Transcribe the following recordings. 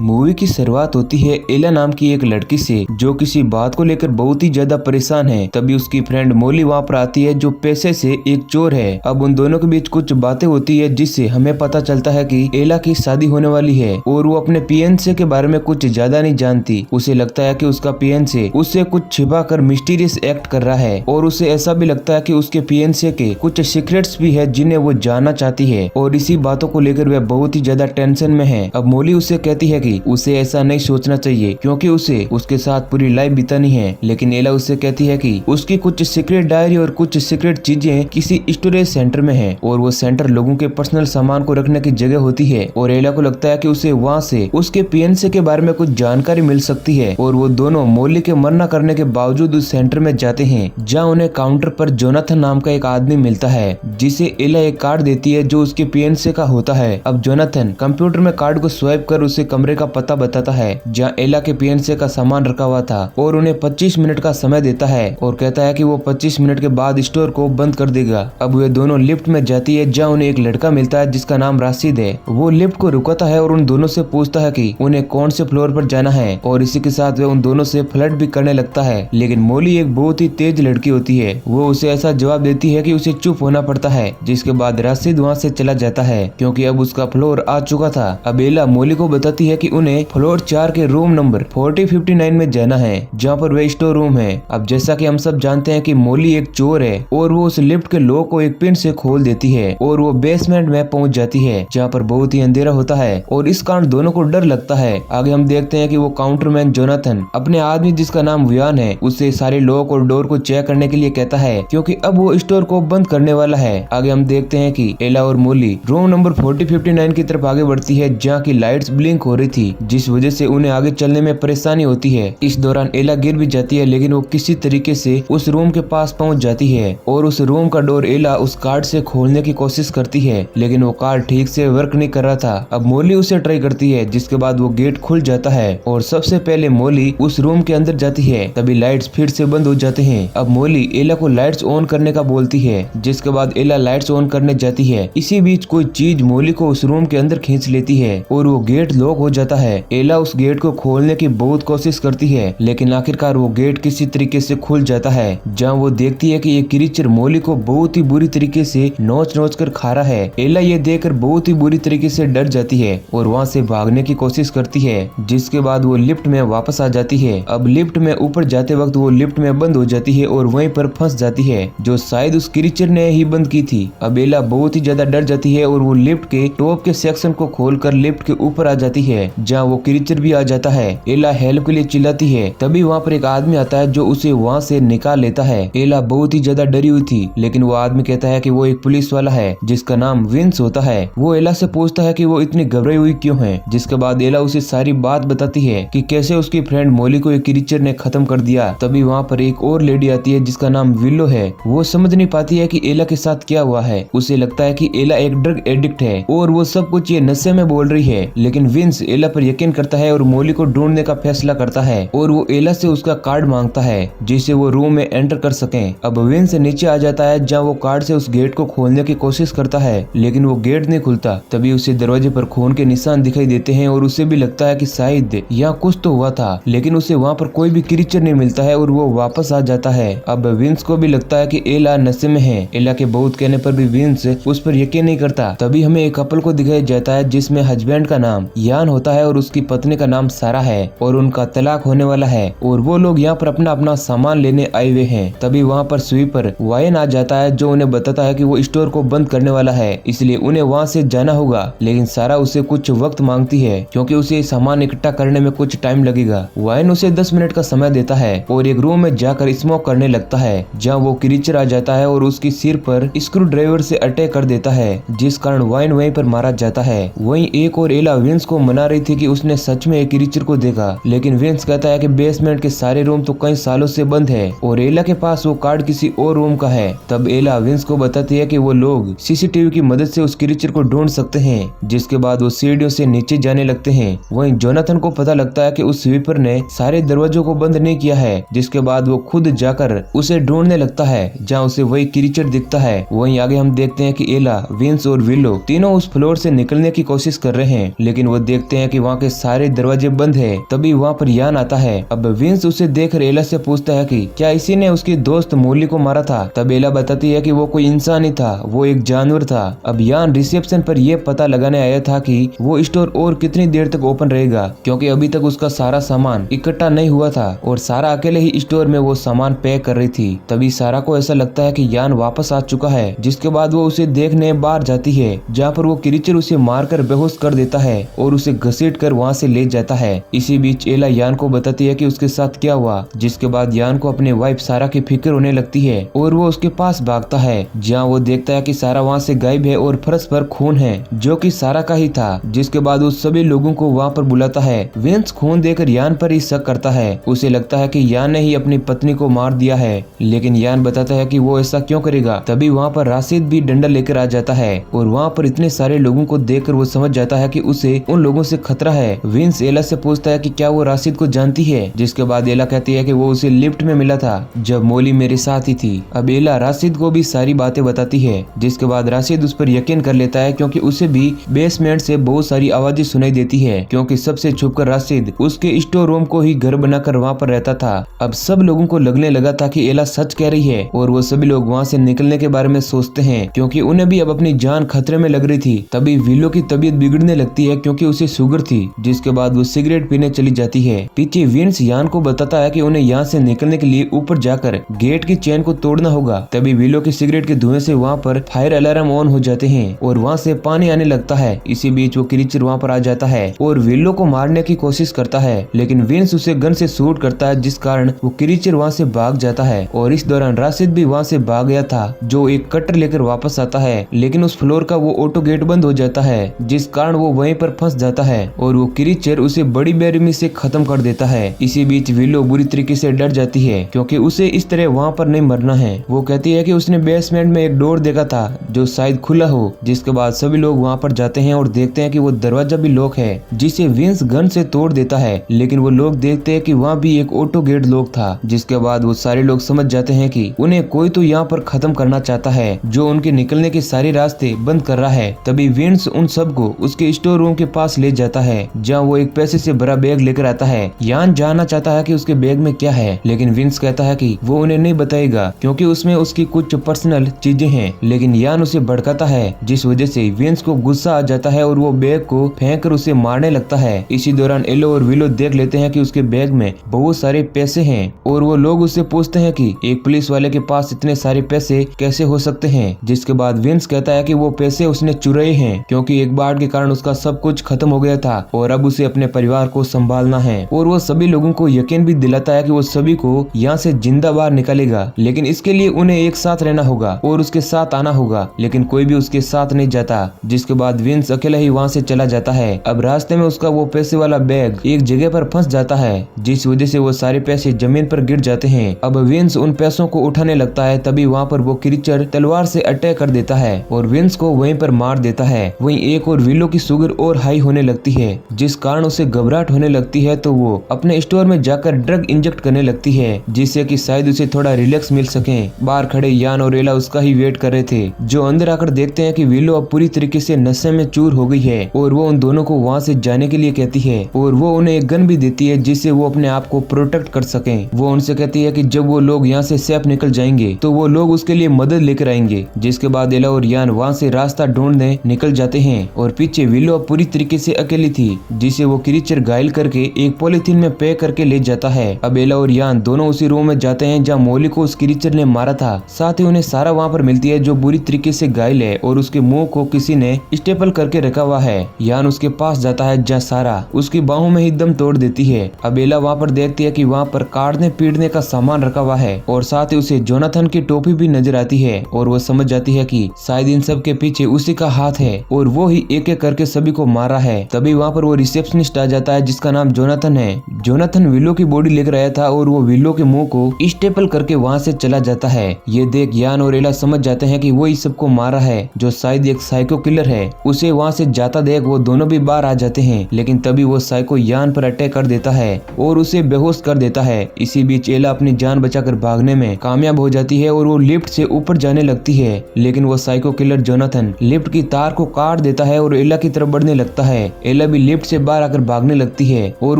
Movie की शुरुआत होती है एला नाम की एक लड़की से जो किसी बात को लेकर बहुत ही ज्यादा परेशान है। तभी उसकी फ्रेंड मोली वहाँ पर आती है जो पैसे से एक चोर है। अब उन दोनों के बीच कुछ बातें होती है जिससे हमें पता चलता है कि एला की शादी होने वाली है और वो अपने पीएनसी के बारे में कुछ ज्यादा नहीं जानती। उसे लगता है कि उसका पीएनसी उससे कुछ छिपा कर मिस्टीरियस एक्ट कर रहा है और उसे ऐसा भी लगता है कि उसके पीएनसी के कुछ सीक्रेट्स भी है जिन्हें वो जानना चाहती है और इसी बातों को लेकर वह बहुत ही ज्यादा टेंशन में है। अब मोली उसे कहती है कि उसे ऐसा नहीं सोचना चाहिए क्योंकि उसे उसके साथ पूरी लाइफ बितानी है। लेकिन एला उससे कहती है कि उसकी कुछ सीक्रेट डायरी और कुछ सीक्रेट चीजें किसी स्टोरेज सेंटर में है और वो सेंटर लोगों के पर्सनल सामान को रखने की जगह होती है। और एला को लगता है कि उसे वहाँ से उसके पीएनसी के बारे में कुछ जानकारी मिल सकती है और वो दोनों मोली के मना करने के बावजूद उस सेंटर में जाते हैं जहाँ उन्हें काउंटर पर जोनाथन नाम का एक आदमी मिलता है जिसे एला एक कार्ड देती है जो उसके पीएनसी का होता है। अब जोनाथन कंप्यूटर में कार्ड को स्वाइप कर उसे कमरे का पता बताता है जहाँ एला के पीएनसी का सामान रखा हुआ था और उन्हें 25 मिनट का समय देता है और कहता है कि वो 25 मिनट के बाद स्टोर को बंद कर देगा। अब वे दोनों लिफ्ट में जाती है जहाँ उन्हें एक लड़का मिलता है जिसका नाम राशिद है। वो लिफ्ट को रुकाता है और उन दोनों से पूछता है कि उन्हें कौन से फ्लोर पर जाना है और इसी के साथ वे उन दोनों से फ्लर्ट भी करने लगता है। लेकिन मोली एक बहुत ही तेज लड़की होती है, वो उसे ऐसा जवाब देती है कि उसे चुप होना पड़ता है। जिसके बाद राशिद वहाँ से चला जाता है क्योंकि अब उसका फ्लोर आ चुका था। अब एला मोली को बताती है कि उन्हें फ्लोर 4 के रूम नंबर 4059 में जाना है जहाँ पर वह स्टोर रूम है। अब जैसा कि हम सब जानते हैं कि मोली एक चोर है और वो उस लिफ्ट के लॉक को एक पिन से खोल देती है और वो बेसमेंट में पहुंच जाती है जहाँ पर बहुत ही अंधेरा होता है और इस कारण दोनों को डर लगता है। आगे हम देखते हैं कि वो काउंटरमैन जोनाथन अपने आदमी जिसका नाम वियान है उससे सारे लॉक और डोर को चेक करने के लिए कहता है क्योंकि अब वो स्टोर को बंद करने वाला है। आगे हम देखते हैं कि एला और मोली रूम नंबर 4059 की तरफ आगे बढ़ती है जहाँ की लाइट्स ब्लिंक हो रही थी जिस वजह से उन्हें आगे चलने में परेशानी होती है। इस दौरान एला गिर भी जाती है लेकिन वो किसी तरीके से उस रूम के पास पहुंच जाती है और उस रूम का डोर एला उस कार्ड से खोलने की कोशिश करती है लेकिन वो कार्ड ठीक से वर्क नहीं कर रहा था। अब मोली उसे ट्राई करती है जिसके बाद वो गेट खुल जाता है और सबसे पहले मोली उस रूम के अंदर जाती है। तभी लाइट्स फिर से बंद हो जाते हैं। अब मोली एला को लाइट्स ऑन करने का बोलती है जिसके बाद एला लाइट्स ऑन करने जाती है। इसी बीच कोई चीज मोली को उस रूम के अंदर खींच लेती है और वो गेट लॉक हो जाता है। एला उस गेट को खोलने की बहुत कोशिश करती है लेकिन आखिरकार वो गेट किसी तरीके से खुल जाता है जहाँ वो देखती है कि ये क्रीचर मोली को बहुत ही बुरी तरीके से नोच नोच कर खा रहा है। एला ये देखकर बहुत ही बुरी तरीके से डर जाती है और वहाँ से भागने की कोशिश करती है जिसके बाद वो लिफ्ट में वापस आ जाती है। अब लिफ्ट में ऊपर जाते वक्त वो लिफ्ट में बंद हो जाती है और वहीं पर फंस जाती है जो शायद उस क्रीचर ने ही बंद की थी। अब एला बहुत ही ज्यादा डर जाती है और वो लिफ्ट के टॉप के सेक्शन को खोलकर लिफ्ट के ऊपर आ जाती है जहाँ वो क्रीचर भी आ जाता है। एला हेल्प के लिए चिल्लाती है तभी वहाँ पर एक आदमी आता है जो उसे वहाँ से निकाल लेता है। एला बहुत ही ज्यादा डरी हुई थी लेकिन वो आदमी कहता है कि वो एक पुलिस वाला है जिसका नाम विंस होता है। वो एला से पूछता है कि वो इतनी घबराई हुई क्यों है जिसके बाद एला उसे सारी बात बताती है कि कैसे उसकी फ्रेंड मोली को एक क्रीचर ने खत्म कर दिया। तभी वहाँ पर एक और लेडी आती है जिसका नाम विल्लो है। वो समझ नहीं पाती है कि एला के साथ क्या हुआ है। उसे लगता है कि एला एक ड्रग एडिक्ट है और वो सब कुछ ये नशे में बोल रही है। लेकिन विंस एला पर यकीन करता है और मोली को ढूंढने का फैसला करता है और वो एला से उसका कार्ड मांगता है जिससे वो रूम में एंटर कर सके। अब विंस नीचे आ जाता है जहाँ वो कार्ड से उस गेट को खोलने की कोशिश करता है लेकिन वो गेट नहीं खुलता। तभी उसे दरवाजे पर खून के निशान दिखाई देते हैं और उसे भी लगता है कि शायद यहाँ कुछ तो हुआ था लेकिन उसे वहाँ पर कोई भी क्रीचर नहीं मिलता है और वो वापस आ जाता है। अब विंस को भी लगता है कि एला नशे में है। एला के बहुत कहने पर भी विंस उस पर यकीन नहीं करता। तभी हमें एक कपल को दिखाया जाता है जिसमें हस्बैंड का नाम यान होता है और उसकी पत्नी का नाम सारा है और उनका तलाक होने वाला है और वो लोग यहाँ पर अपना अपना सामान लेने आए हुए हैं। तभी वहाँ पर स्वीपर वायन आ जाता है जो उन्हें बताता है कि वो स्टोर को बंद करने वाला है इसलिए उन्हें वहाँ से जाना होगा। लेकिन सारा उसे कुछ वक्त मांगती है क्योंकि उसे सामान इकट्ठा करने में कुछ टाइम लगेगा। वायन उसे 10 मिनट का समय देता है और एक रूम में जाकर स्मोक करने लगता है जहाँ वो क्रीचर आ जाता है और उसके सिर पर स्क्रू ड्राइवर से अटैक कर देता है जिस कारण वाइन वहीं पर मारा जाता है। वहीं एक और एला विंस को मना रही थी कि उसने सच में एक क्रीचर को देखा लेकिन विंस कहता है कि बेसमेंट के सारे रूम तो कई सालों से बंद है और एला के पास वो कार्ड किसी और रूम का है। तब एला विंस को बताती है कि वो लोग सीसीटीवी की मदद से उस क्रीचर को ढूंढ सकते हैं। जिसके बाद वो सीढ़ियों से नीचे जाने लगते हैं। वहीं जोनाथन को पता लगता है कि उस स्वीपर ने सारे दरवाजों को बंद नहीं किया है जिसके बाद वो खुद जाकर उसे ढूंढने लगता है जहाँ उसे वही क्रीचर दिखता है। वहीं आगे हम देखते हैं कि एला, विंस और विल्लो तीनों उस फ्लोर से निकलने की कोशिश कर रहे हैं लेकिन वो देखते हैं कि वहाँ के सारे दरवाजे बंद है। तभी वहाँ पर यान आता है। अब विंस उसे देखकर एला से पूछता है कि क्या इसी ने उसकी दोस्त मोली को मारा था। तब एला बताती है कि वो कोई इंसान नहीं था, वो एक जानवर था। अब यान रिसेप्शन पर यह पता लगाने आया था कि वो स्टोर और कितनी देर तक ओपन रहेगा, क्योंकि अभी तक उसका सारा सामान इकट्ठा नहीं हुआ था और सारा अकेले ही स्टोर में वो सामान पैक कर रही थी। तभी सारा को ऐसा लगता है कि यान वापस आ चुका है, जिसके बाद वो उसे देखने बाहर जाती है, जहाँ पर वो क्रीचर उसे मारकर बेहोश कर देता है और उसे घसीट कर वहाँ से ले जाता है। इसी बीच एला यान को बताती है कि उसके साथ क्या हुआ, जिसके बाद यान को अपने वाइफ सारा की फिक्र होने लगती है और वो उसके पास भागता है, जहाँ वो देखता है कि सारा वहाँ से गायब है और फर्श पर खून है, जो कि सारा का ही था। जिसके बाद वो सभी लोगों को वहाँ पर बुलाता है। विंस खून देकर यान पर ही शक करता है। उसे लगता है कि यान ने ही अपनी पत्नी को मार दिया है, लेकिन यान बताता है कि वो ऐसा क्यों करेगा। तभी वहाँ पर राशिद भी डंडा लेकर आ जाता है और वहाँ पर इतने सारे लोगों को देखकर वो समझ जाता है कि उसे उन लोगों से खतरा है। विंस एला से पूछता है कि क्या वो राशिद को जानती है, जिसके बाद एला कहती है कि वो उसे लिफ्ट में मिला था जब मोली मेरे साथ ही थी। अब एला राशिद को भी सारी बातें बताती है, जिसके बाद राशिद उस पर यकीन कर लेता है, क्योंकि उसे भी बेसमेंट से बहुत सारी आवाजें सुनाई देती है, क्योंकि सबसे छुपकर राशिद उसके स्टोर रूम को ही घर बनाकर वहाँ पर रहता था। अब सब लोगों को लगने लगा था कि एला सच कह रही है और वो सभी लोग वहाँ से निकलने के बारे में सोचते हैं, क्योंकि उन्हें भी अब अपनी जान खतरे में लग रही थी। तभी विलो की तबीयत बिगड़ने लगती है, क्योंकि उसे शुगर थी, जिसके बाद वो सिगरेट पीने चली जाती है। पीछे विंस यान को बताता है कि उन्हें यहाँ से निकलने के लिए ऊपर जाकर गेट की चेन को तोड़ना होगा। तभी विलो की सिगरेट के धुएं से वहाँ पर फायर अलार्म ऑन हो जाते हैं और वहाँ से पानी आने लगता है। इसी बीच वो क्रीचर वहाँ पर आ जाता है और विलो को मारने की कोशिश करता है, लेकिन विंस उसे गन से शूट करता है, जिस कारण वो क्रीचर वहाँ से भाग जाता है। और इस दौरान राशिद भी वहाँ से भाग गया था, जो एक कटर लेकर वापस आता है, लेकिन उस फ्लोर का वो ऑटो गेट बंद हो जाता है, जिस कारण वो वहीं पर फंस जाता है और वो क्रीचर उसे बड़ी बेरहमी से खत्म कर देता है। इसी बीच विलो बुरी तरीके से डर जाती है, क्योंकि उसे इस तरह वहाँ पर नहीं मरना है। वो कहती है कि उसने बेसमेंट में एक डोर देखा था जो शायद खुला हो, जिसके बाद सभी लोग वहाँ पर जाते हैं और देखते हैं कि वो दरवाजा भी लॉक है, जिसे विंस गन से तोड़ देता है, लेकिन वो लोग देखते हैं कि वहाँ भी एक ऑटो गेट लॉक था। जिसके बाद वो सारे लोग समझ जाते हैं कि उन्हें कोई तो यहाँ पर खत्म करना चाहता है, जो उनके निकलने के सारे रास्ते बंद कर रहा है। तभी विंस उन सबको उसके स्टोर रूम के पास ले जाता है, जहाँ वो एक पैसे से भरा बैग लेकर आता है। यान जानना चाहता है कि उसके बैग में क्या है, लेकिन विंस कहता है कि वो उन्हें नहीं बताएगा, क्योंकि उसमें उसकी कुछ पर्सनल चीजें हैं। लेकिन यान उसे भड़काता है, जिस वजह से विंस को गुस्सा आ जाता है और वो बैग को फेंक कर उसे मारने लगता है। इसी दौरान एलो और विलो देख लेते हैं कि उसके बैग में बहुत सारे पैसे हैं और वो लोग उससे पूछते हैं कि एक पुलिस वाले के पास इतने सारे पैसे कैसे हो सकते हैं। जिसके बाद विंस कहता है कि वो पैसे उसने चुराए हैं, क्योंकि एक बाढ़ के कारण उसका सब कुछ खत्म हो गया था और अब उसे अपने परिवार को संभालना है। और वो सभी लोगों को यकीन भी दिलाता है कि वो सभी को यहाँ से जिंदा बाहर निकालेगा, लेकिन इसके लिए उन्हें एक साथ रहना होगा और उसके साथ आना होगा, लेकिन कोई भी उसके साथ नहीं जाता। जिसके बाद विंस अकेला ही वहाँ से चला जाता है। अब रास्ते में उसका वो पैसे वाला बैग एक जगह पर फंस जाता है, जिस वजह से वो सारे पैसे जमीन पर गिर जाते हैं। अब विंस उन पैसों को उठाने लगता है, तभी वहाँ पर वो क्रीचर तलवार से अटैक कर देता है और विंस को वहीं पर मार देता है। वहीं एक और विलो की शुगर और हाई होने लगती है, जिस कारण उसे घबराहट होने लगती है, तो वो अपने स्टोर में जाकर ड्रग इंजेक्ट करने लगती है, जिससे कि शायद उसे थोड़ा रिलैक्स मिल सके। बाहर खड़े यान और एला उसका ही वेट कर रहे थे, जो अंदर आकर देखते हैं कि विलो अब पूरी तरीके से नशे में चूर हो गई है और वो उन दोनों को वहाँ से जाने के लिए कहती है और वो उन्हें एक गन भी देती है, जिससे वो अपने आप को प्रोटेक्ट कर सके। वो उनसे कहती है कि जब वो लोग यहाँ से सेफ निकल जाएंगे तो वो लोग उसके लिए मदद लेकर आएंगे। जिसके बाद एला और यान वहाँ से रास्ता ढूंढने निकल जाते हैं और पीछे विलो पूरी तरीके से अकेली थी, जिसे वो क्रीचर घायल करके एक पॉलिथीन में पैक करके ले जाता है। अब एला और यान दोनों उसी रूम में जाते हैं जहाँ मोली को उस क्रीचर ने मारा था। साथ ही उन्हें सारा वहाँ पर मिलती है, जो बुरी तरीके से घायल है और उसके मुंह को किसी ने स्टेपल करके रखा हुआ है। यान उसके पास जाता है, जहाँ सारा उसकी बाहों में ही दम तोड़ देती है। अब एला वहाँ पर देखती है कि वहाँ पर काटने पीटने का सामान रखा हुआ है और साथ ही उसे जोनाथन की टोपी भी नजर आती है और वो समझ जाती है कि शायद इन सब के पीछे उसी का हाथ है और वो ही एक एक करके सभी को मारा है। तभी वहाँ पर वो रिसेप्शनिस्ट आ जाता है, जिसका नाम जोनाथन है। जोनाथन विलो की बॉडी लेकर आया था और वो विलो के मुंह को स्टेपल करके वहाँ से चला जाता है। ये देख यान और एला समझ जाते हैं कि वो इस सबको मारा है, जो शायद एक साइको किलर है। उसे वहाँ से जाता देख वो दोनों भी बाहर आ जाते हैं, लेकिन तभी वो साइको यान पर अटैक कर देता है और उसे बेहोश कर देता है। इसी बीच एला अपनी जान बचाकर भागने में कामयाब हो जाती है और वो लिफ्ट से ऊपर जाने लगती है, लेकिन वो साइको किलर जोनाथन लिफ्ट की तार को काट देता है और एला की तरफ बढ़ने लगता है। एला भी लिफ्ट से बाहर आकर भागने लगती है और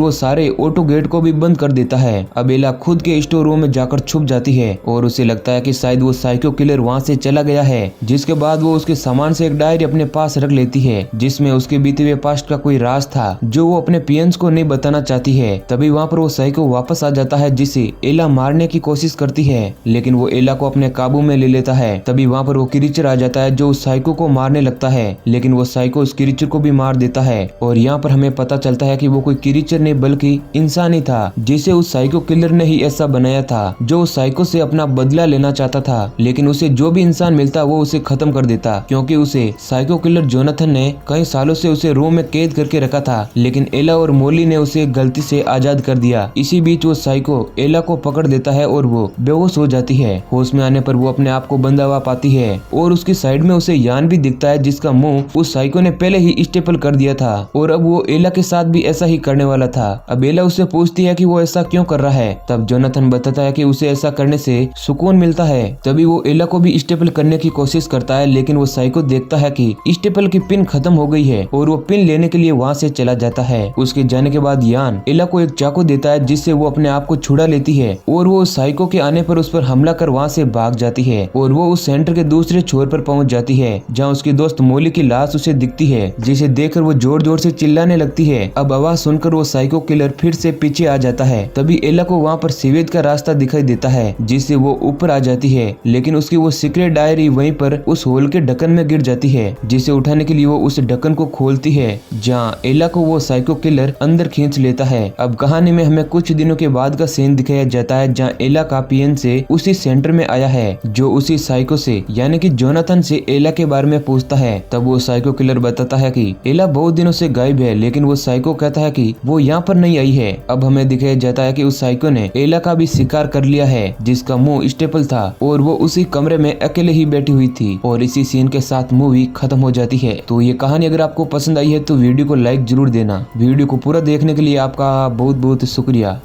वो सारे ऑटो गेट को भी बंद कर देता है। अब एला खुद के स्टोर रूम में जाकर छुप जाती है और उसे लगता है कि शायद वो साइको किलर वहाँ से चला गया है। जिसके बाद वो उसके सामान से एक डायरी अपने पास रख लेती है जिसमें उसके बीते हुए पास्ट का कोई राज था जो वो अपने पियंस को नहीं बताना चाहती है। तभी वहाँ पर वो साइको वापस आ जाता है जिसे एला मारने की कोशिश करती है, लेकिन वो एला को अपने काबू में ले लेता है। तभी वहाँ पर वो क्रीचर आ जाता है जो उस साइको को मारने लगता है, लेकिन वो साइको उस क्रीचर को भी मार देता है। और यहाँ पर हमें पता चलता है कि वो कोई क्रीचर नहीं बल्कि इंसान ही था जिसे उस साइको किलर ने ही ऐसा बनाया था, जो उस साइको से अपना बदला लेना चाहता था। लेकिन उसे जो भी इंसान मिलता वो उसे खत्म कर देता, क्योंकि उसे साइको किलर जोनाथन ने कई सालों से उसे रूम में कैद करके रखा था। लेकिन एला और मोली ने उसे गलती से आजाद कर दिया। इसी बीच वो साइको एला को पकड़ देता है और वो बेहोश हो जाती है। होश में आने पर वो अपने आप को बंधा हुआ पाती है और उसकी साइड में उसे यान भी दिखता है जिसका मुंह उस साइको ने पहले ही स्टेपल कर दिया था और अब वो एला के साथ भी ऐसा ही करने वाला था। अब एला उससे पूछती है कि वो ऐसा क्यों कर रहा है। तब जोनाथन बताता है कि उसे ऐसा करने से सुकून मिलता है। तभी वो एला को भी स्टेपल करने की कोशिश करता है, लेकिन वो साइको देखता है कि स्टेपल की पिन खत्म हो गई है और वो पिन लेने के लिए वहाँ से चला जाता है। उसके जाने के बाद यान एला को एक चाकू देता है जिससे वो अपने आप को छुड़ा लेती है और वो साइको के आने पर उस पर हमला कर वहाँ से भाग जाती है और वो उस सेंटर के दूसरे छोर पर पहुंच जाती है जहाँ उसकी दोस्त मोली की लाश उसे दिखती है, जिसे देखकर वो जोर जोर से चिल्लाने लगती है। अब आवाज सुनकर वो साइको किलर फिर से पीछे आ जाता है। तभी एला को वहाँ पर सीवेज का रास्ता दिखाई देता है जिससे वो ऊपर आ जाती है, लेकिन उसकी वो सीक्रेट डायरी वहीं पर उस होल के ढक्कन में गिर जाती है, जिसे उठाने के लिए वो उस ढक्कन को खोलती है जहाँ एला को वो साइको किलर अंदर खींच लेता है। अब कहानी में हमें कुछ दिनों के बाद का सीन दिखाया जाता है जहाँ एला का पियन से उसी सेंटर में आया है जो उसी साइको से यानी कि जोनाथन से एला के बारे में पूछता है। तब वो साइको किलर बताता है कि एला बहुत दिनों से गायब है, लेकिन वो साइको कहता है कि वो यहाँ पर नहीं आई है। अब हमें दिखाया जाता है कि उस साइको ने एला का भी शिकार कर लिया है जिसका मुंह स्टेपल था और वो उसी कमरे में अकेले ही बैठी हुई थी और इसी सीन के साथ मूवी खत्म हो जाती है। तो ये कहानी अगर आपको पसंद आई है तो वीडियो को लाइक जरूर देना। वीडियो को पूरा देखने के लिए आपका बहुत बहुत शुक्रिया।